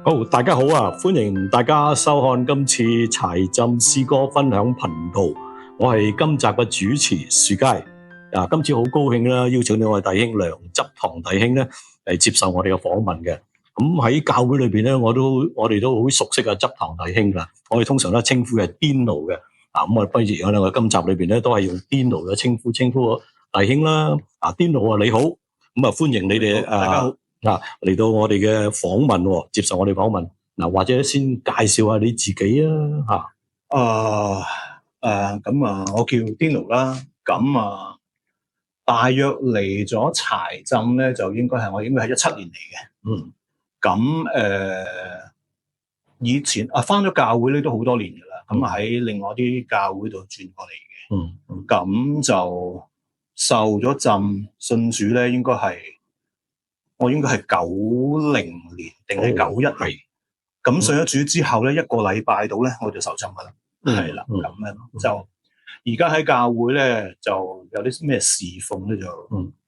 好，大家好啊！歡迎大家收看今次柴浸詩歌分享頻道，我係今集嘅主持樹佳。今次好高興啦，邀請到我哋弟兄梁執堂弟兄咧嚟接受我哋嘅訪問嘅。咁喺教會裏邊咧，我哋都好熟悉啊執堂弟兄噶。我哋通常咧稱呼係 Dino 嘅。咁我不如我哋今集裏邊咧都係用 Dino 嘅稱呼弟兄啦。Dino 啊，你好，咁歡迎你哋大家好。嚟到我哋嘅訪問，接受我哋訪問。或者先介紹下你自己啊。我叫 Dino 啦。大約嚟咗柴浸咧，就應該係17年嚟嘅。以前返咗教會咧都好多年噶啦。喺另外啲教會度轉過嚟嘅。咁就受咗浸信主咧，我應該係90年定係91年。咁信咗主之後咧，一個禮拜到咧，我就受浸噶啦。係啦，咁樣就而家喺教會咧，就有啲咩侍奉咧就。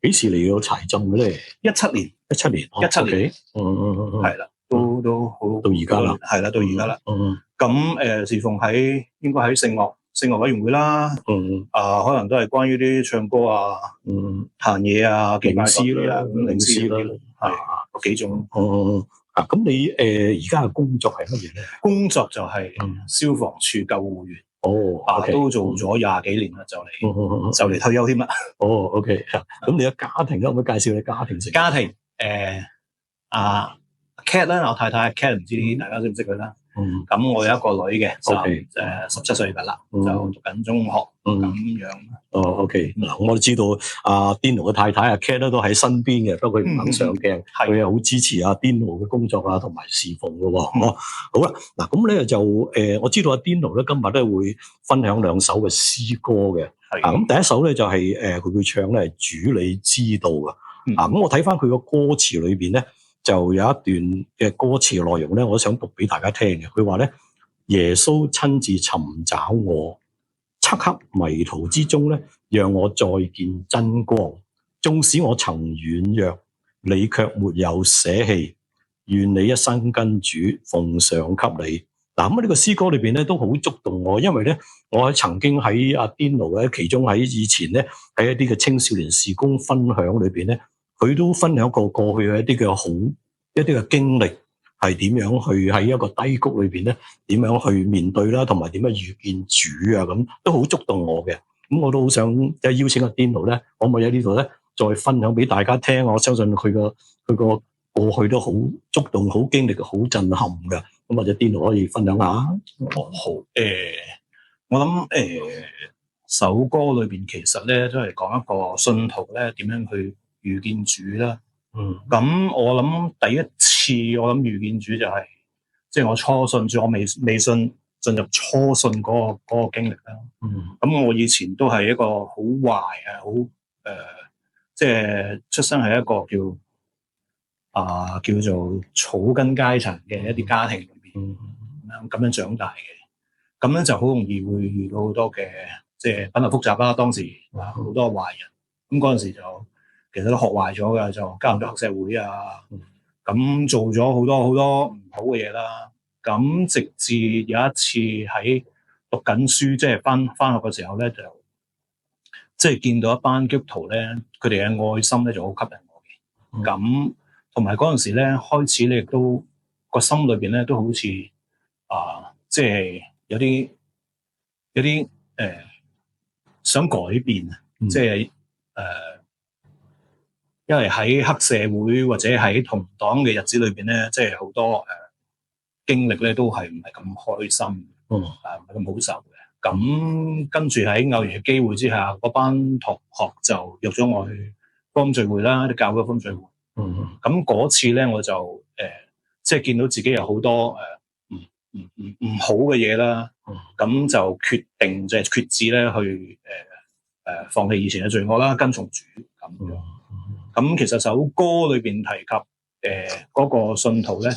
幾時嚟到柴浸嘅咧？17年。17年。17年。係啦，都好。到而家啦。係啦，到而家啦。咁侍奉應該喺聖樂委員會啦。可能都係關於啲唱歌啊、彈嘢啊、敬拜詩啦、領詩啦，係幾種。咁你而家嘅工作係乜嘢咧？工作就係消防處救護員。都做咗20幾年啦，就嚟退休添啦。OK。咁你嘅家庭可唔可以介紹你家庭先？家庭Cat 啦，我太太 Cat 唔知大家識唔識佢啦。咁我有一個女嘅，就17歲噶啦，就讀緊中學咁樣。OK。嗱，我都知道阿 Dino 嘅太太阿 Cat 都喺身邊嘅，不過佢唔肯上鏡，佢係好支持阿 Dino 嘅工作啊，同埋侍奉嘅。好啦，嗱咁咧就我知道阿 Dino 咧今日咧會分享2首嘅詩歌嘅。咁第一首咧就係佢會唱咧主你知道嘅。咁我睇翻佢個歌詞裏邊咧，就有一段嘅歌詞內容咧，我想讀俾大家聽嘅。佢話咧，耶穌親自尋找我，漆黑迷途之中咧，讓我再見真光。縱使我曾軟弱，你卻沒有捨棄，願你一生跟主奉上給你。咁呢個詩歌裏邊咧都好觸動我，因為咧我曾經喺阿 Dino 咧，其中喺以前咧喺一啲嘅青少年事工分享裏邊咧，佢都分享過過去嘅一啲嘅經歷，係點樣去喺一個低谷裏邊咧，點樣去面對啦，同埋點樣遇見主啊，咁都好觸動我嘅。咁我都好想邀請阿 Dino 咧，可唔可以喺呢度咧再分享俾大家聽？我相信佢個過去都好觸動、好經歷、好震撼嘅。咁或者 Dino 可以分享下。好。我諗首歌裏邊其實咧都係講一個信徒咧點樣去遇見主啦。咁我諗第一次我諗遇見主就係即係我初信主，我未信進入初信嗰個經歷啦。咁我以前都係一個好壞啊，好即係出生喺一個叫做草根階層嘅一啲家庭裏邊咁樣長大嘅。咁咧就好容易會遇到好多嘅即係品行複雜啦。當時好多壞人，咁嗰陣時就其實都學壞咗嘅，就加入咗黑社會啊。咁做咗好多唔好嘅嘢啦。咁直至有一次喺讀緊書，即係翻學嘅時候咧，就即係見到一班基督徒咧，佢哋嘅愛心咧就好吸引我嘅。咁同埋嗰陣時咧，開始咧亦都個心裏邊咧都好似即係有啲想改變啊，即係因為喺黑社會或者喺同黨嘅日子裏邊咧，即係好多經歷咧都係唔係咁開心，唔係咁好受嘅。咁跟住喺偶然嘅機會之下，嗰班同學就約咗我去福音聚會啦，啲教會福音聚會。咁嗰次咧，我就即係見到自己有好多唔好嘅嘢啦。咁就決定即係決志咧去放棄以前嘅罪惡啦，跟從主咁樣。咁其實首歌裏邊提及嗰個信徒咧，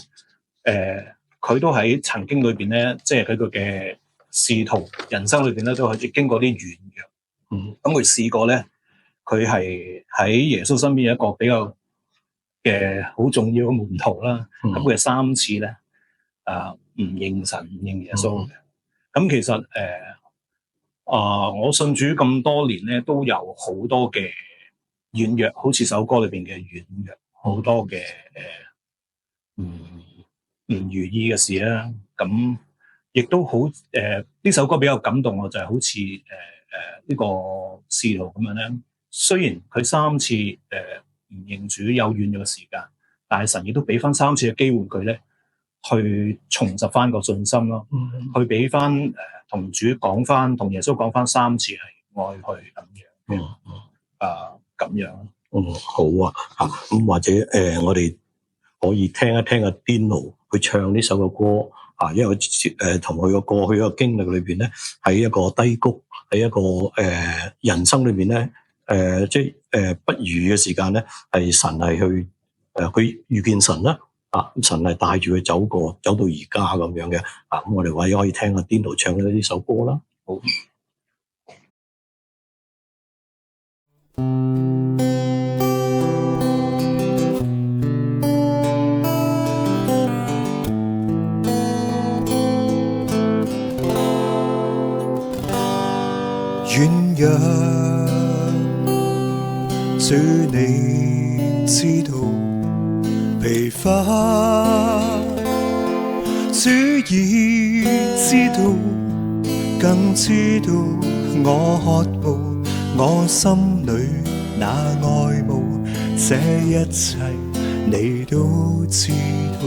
佢都喺曾經裏邊咧，即係佢嘅仕途人生裏邊咧，都係經過啲軟弱。咁佢試過咧，佢係喺耶穌身邊有一個比較嘅好重要嘅門徒啦。咁佢3次咧唔認神、唔認耶穌嘅。咁其實我信主咁多年咧，都有好多嘅軟弱，好似首歌裏邊嘅軟弱，好多嘅唔如意嘅事啦。咁亦都好呢首歌比較感動我，就係好似呢個使徒咁樣咧。雖然佢3次唔認主，有軟弱嘅時間，但係神亦都俾翻3次嘅機會佢咧，去重拾翻個信心咯，去俾翻同主講翻，同耶穌講翻3次係愛佢咁樣，咁樣。好啊，咁或者我哋可以聽一聽阿 Dino 去唱呢首嘅歌啊，因為同佢個過去一個經歷裏邊咧，喺一個低谷，喺一個人生裏邊咧，即係不如嘅時間咧，係神係去佢遇見神啦，神係帶住佢走到而家咁樣嘅，咁我哋可以聽阿 Dino 唱呢首歌啦。好。軟弱，主你知道疲乏，主已知道，更知道我渴慕，我心裏那愛慕，這一切你都知道。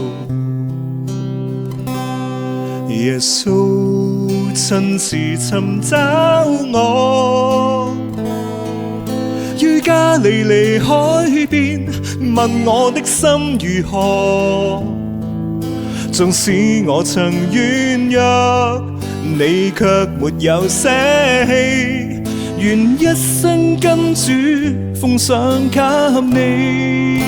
耶穌親自尋找我，於加利利海邊問我的心如何，縱使我曾軟弱，你卻沒有捨棄，願一生跟主奉上給你。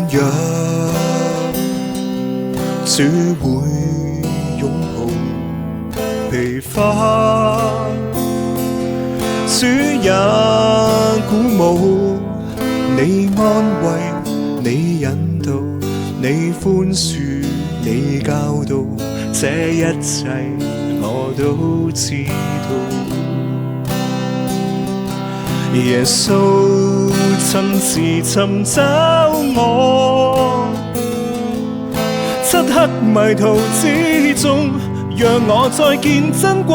若主會擁抱疲乏，主也鼓舞你，安慰你，引導你，寬恕你，教導，這一切我都知道。耶穌親自尋找我，漆黑迷途之中，讓我再見真光。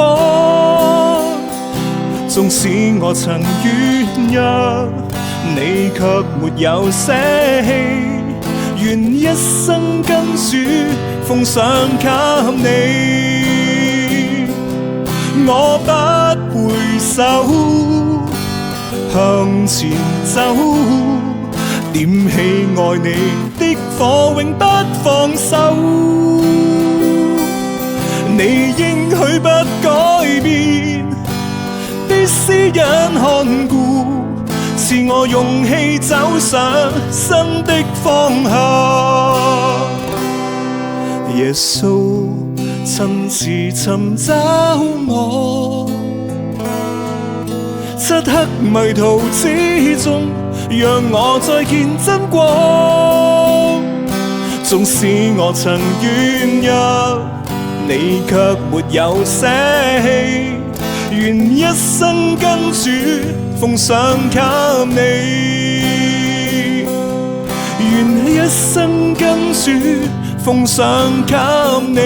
縱使我曾軟弱，你卻沒有捨棄，願一生跟主奉上給你。我不回首，向前走，點起愛你的火，永不放手。你應許不改變，必施恩看顧，賜我勇氣走上新的方向。耶穌親自尋找我，漆黑迷途之中，讓我再見真光。縱使我曾軟弱，你卻沒有捨棄，願一生跟主奉上給你，願一生跟主奉上給你。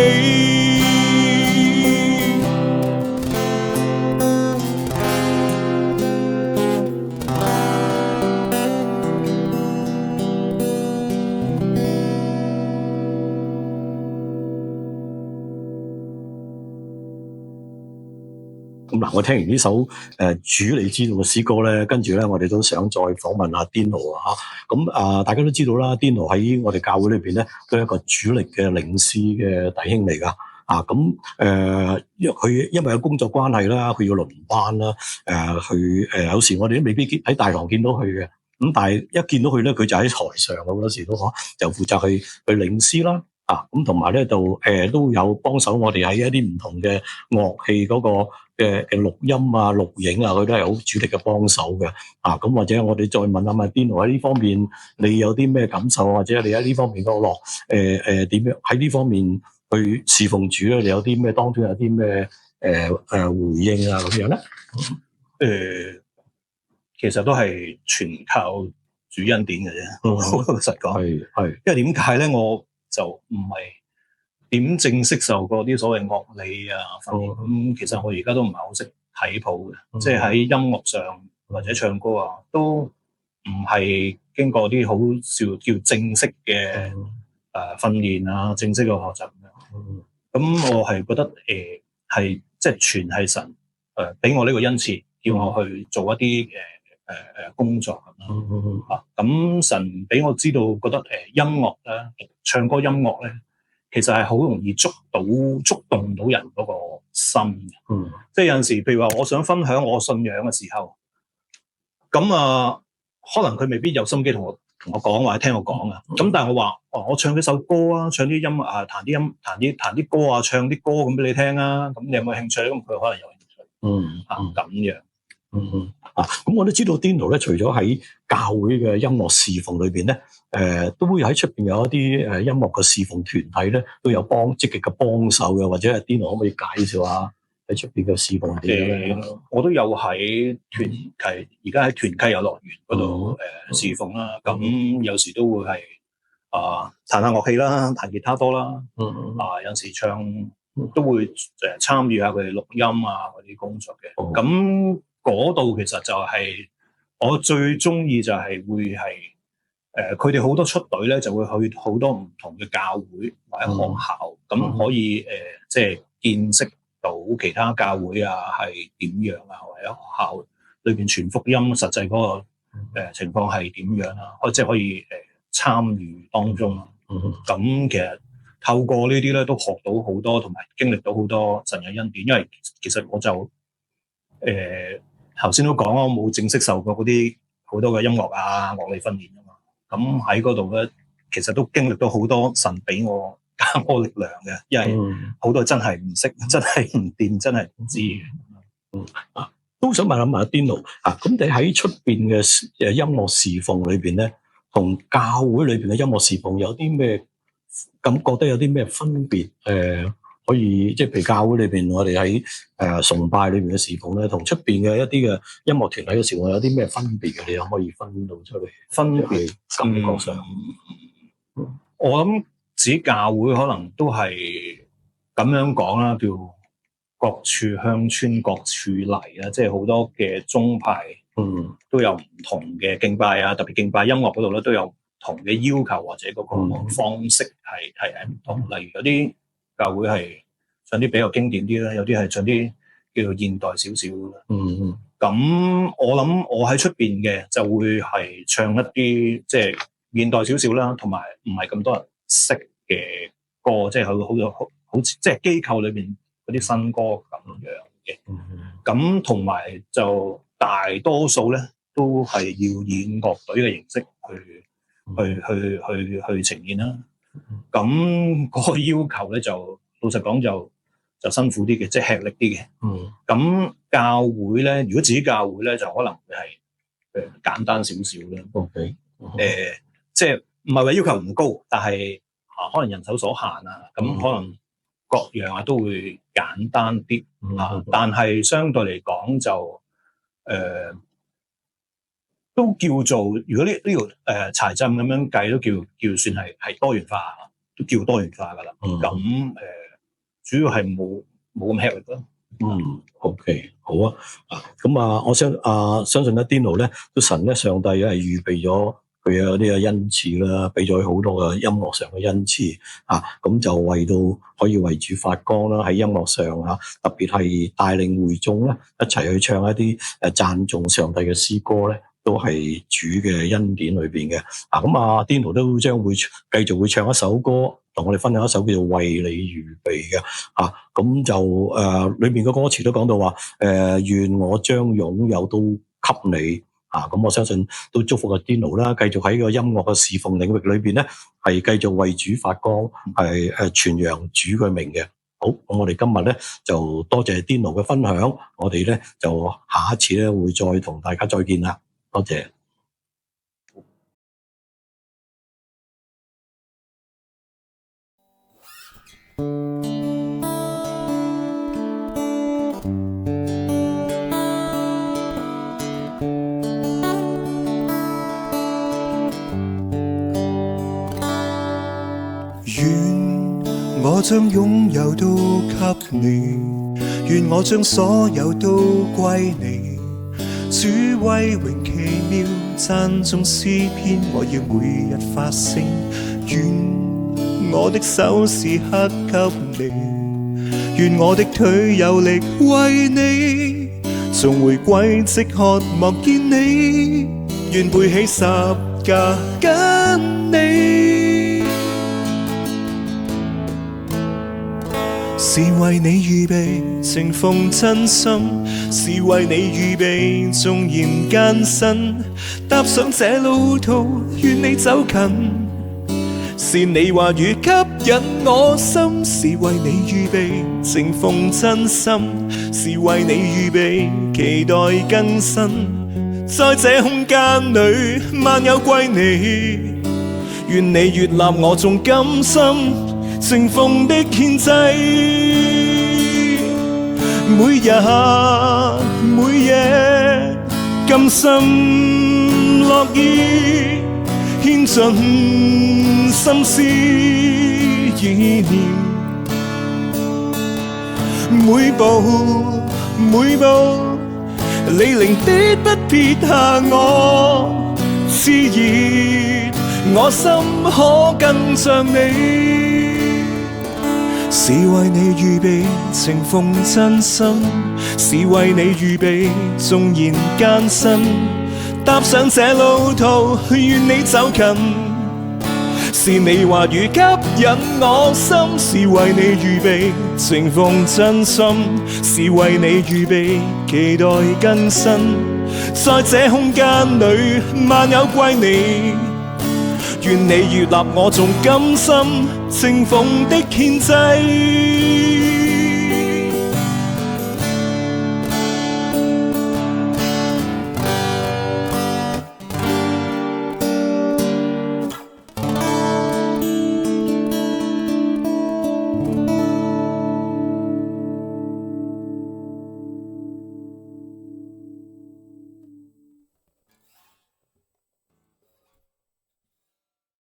咁嗱，我聽完呢首主你知道嘅詩歌咧，跟住咧我哋都想再訪問下 Dino 啊嚇。咁大家都知道啦，Dino 喺我哋教會裏邊咧都係一個主力嘅領詩嘅弟兄嚟噶。佢因為有工作關係啦，佢要輪班啦。有時我哋都未必喺大堂見到佢嘅。咁但係一見到佢咧，佢就喺台上好多時都就負責去領詩啦。咁同埋咧就都有幫手我哋喺一啲唔同嘅樂器嗰個嘅錄音啊、錄影啊，佢都係好主力嘅幫手嘅。咁或者我哋再問下阿 Dino 喺呢方面，你有啲咩感受，或者你喺呢方面個樂點樣喺呢方面去侍奉主咧？你有啲咩當中有啲咩回應啊咁樣咧？其實都係全靠主恩典嘅啫。好老實講，係，因為點解咧？我就唔係點正式受過啲所謂樂理啊訓練。咁其實我而家都唔係好識睇譜嘅，即係喺音樂上或者唱歌啊，都唔係經過啲好叫正式嘅訓練啊，正式嘅學習咁樣。咁我係覺得係即係全係神俾我呢個恩賜，叫我去做一啲工作咁啦。咁神俾我知道，覺得音樂咧，唱歌音樂咧，其實係好容易觸動到人嗰個心嘅。即係有陣時，譬如話我想分享我信仰嘅時候，咁可能佢未必有心機同我講或者聽我講啊。咁但係我話我唱幾首歌啊，唱啲音樂啊，彈啲歌啊，唱啲歌咁俾你聽啊。咁你有冇興趣咧？咁佢可能有興趣。咁樣。咁我都知道 Dino 咧，除咗喺教會嘅音樂侍奉裏邊咧，都會喺出邊有一啲音樂嘅侍奉團體咧，都有積極嘅幫手嘅，或者係 Dino 可唔可以介紹下喺出邊嘅侍奉點咧？我都有喺團契，而家喺團契遊樂園嗰度侍奉啦。咁有時都會係彈下樂器啦，彈吉他多啦。有時唱都會參與下佢哋錄音啊嗰啲工作嘅。咁嗰度其實就係我最中意，就係會係佢哋好多出隊咧，就會去好多唔同嘅教會或者學校，咁可以即係見識到其他教會啊係點樣啊，或者學校裏邊傳福音實際嗰個情況係點樣啊，即係可以參與當中。咁其實透過呢啲咧，都學到好多，同埋經歷到好多神嘅恩典。因為其實我就頭先都講啦，我冇正式受過嗰啲好多嘅音樂啊樂理訓練啊嘛。咁喺嗰度咧，其實都經歷到好多神俾我加我力量嘅，因為好多真係唔識，真係唔掂，真係唔知嘅。都想問下 Dino 咁你喺出邊嘅音樂侍奉裏邊咧，同教會裏邊嘅音樂侍奉有啲咩覺得有啲咩分別？可以即係譬如教會裏邊，我哋喺崇拜裏邊嘅侍奉咧，同出邊嘅一啲嘅音樂團體嘅侍奉有啲咩分別嘅？你可唔可以分到出嚟？分別感覺上，我諗自己教會可能都係咁樣講啦，叫各處鄉村各處嚟啦，即係好多嘅宗派都有唔同嘅敬拜啊，特別敬拜音樂嗰度咧都有唔同嘅要求，或者嗰個方式係唔同。例如有啲教會係唱啲比較經典啲啦，有啲係唱啲叫做現代少少啦。咁我諗我喺出邊嘅就會係唱一啲即係現代少少啦，同埋唔係咁多人識嘅歌，即係好似即係機構裏邊嗰啲新歌咁樣嘅。咁同埋就大多數咧都係要以樂隊嘅形式去呈現啦。咁嗰個要求咧就老實講就辛苦啲嘅，即係吃力啲嘅。咁教會咧，如果自己教會咧，就可能會係簡單少少啦。即係唔係話要求唔高，但係可能人手所限啊，咁可能各樣啊都會簡單啲。但係相對嚟講就都叫做，如果呢條柴浸咁樣計，都叫算係多元化，都叫多元化噶啦。咁主要係冇咁吃力咯。OK， 好啊。咁我相信咧 Dino 咧，都神咧上帝係預備咗佢有啲嘅恩賜啦，俾咗好多嘅音樂上嘅恩賜咁就為到可以為主發光啦，喺音樂上特別係帶領會眾咧一齊去唱一啲讚頌上帝嘅詩歌咧，都係主嘅恩典裏邊嘅。咁Dino 都將會繼續會唱一首歌，同我哋分享一首叫做為你預備嘅。咁就裏面嘅歌詞都講到話，願我將擁有都給你，咁我相信都祝福阿 Dino 啦，繼續喺個音樂嘅侍奉領域裏邊咧，係繼續為主發光，係傳揚主嘅名嘅。好，咁我哋今日咧就多謝 Dino 嘅分享，我哋咧就下一次咧會再同大家再見啦，多謝。我將擁有都給你，願我將所有都歸你。主威榮奇妙，讚頌詩篇，我要每日發聲。願我的手時刻給你，願我的腿有力為你。從回歸即渴望見你，願背起十架跟你。是為你預備情奉真心，是為你預備縱然艱辛，踏上這路途願你走近，是你話語吸引我心，是為你預備情奉真心，是為你預備期待更新，在這空間裏萬有歸你，願你悅納我眾甘心情奉的獻祭，每日每夜甘心樂意獻盡心思意念，每步每步你靈必不撇下我，熾熱我心可更像你。是為你預備情奉真心，是為你預備縱然艱辛，踏上這路途願你走近，是你話語吸引我心，是為你預備情奉真心，是為你預備期待更新，在這空間裏萬有歸你，願你悅納我眾甘心情奉的獻祭。